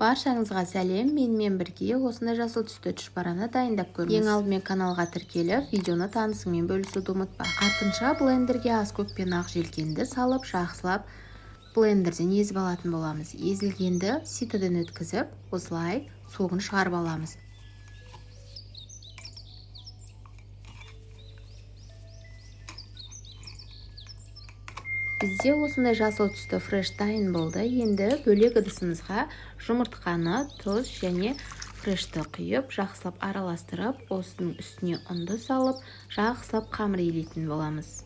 Баршаңызға сәлем, менімен бірге осындай жасыл түсті тұшпараны дайындап көріңіз. Ең алдымен каналға тіркеліп, видеоны танысыңмен бөлісуді ұмытпа. Артынша блендерге аз көк пен ақ желкенді салып, жақсылап блендерден езіп алатын боламыз. Езілгенді ситодан өткізіп, осылай суығын шығарып аламыз. Бізде осындай жасыл түсті фреш дайын болды. Енді бөлек ыдысымызға жұмыртқаны, тұз және фрешті құйып, жақсылап араластырып, осының үстіне ұнды салып, жақсылап қамыр илейтін боламыз.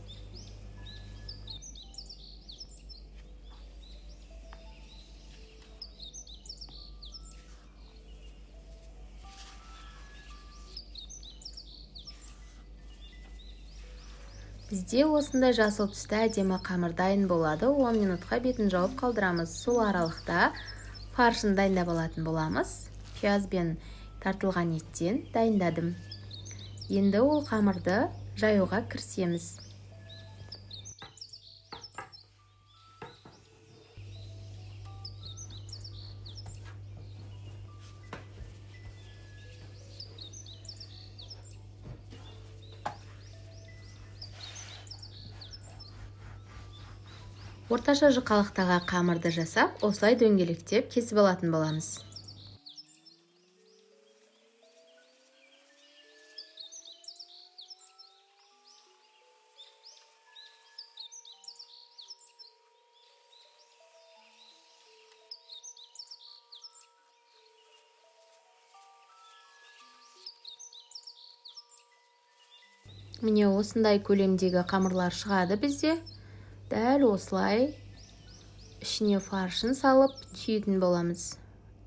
Бізде осындай жасыл түсті әдемі қамыр дайын болады. 10 минутқа бетін жауып қалдырамыз. Сол аралықта фаршын дайындап алатын боламыз. Пияз бен тартылған еттен дайындадым. Енді ол қамырды жаюға кірісеміз. Орташа жұқалықтағы қамырды жасап, осылай дөңгелектеп кесіп алатын боламыз. Міне осындай көлемдегі қамырлар шығады бізде. Дәл осылай ішіне фаршын салып түйетін боламыз.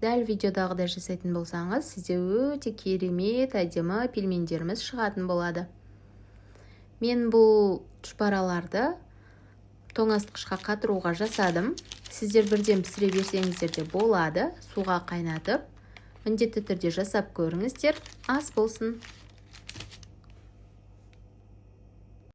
Дәл видеодағыдай жасайтын болсаңыз, сізде өте керемет әдемі пельмендеріміз шығатын болады. Мен бұл тұшпараларды тоңазытқышқа қатыруға жасадым. Сіздер бірден пісіре берсеңіздер де болады. Суға қайнатып, міндетті түрде жасап көріңіздер. Ас болсын.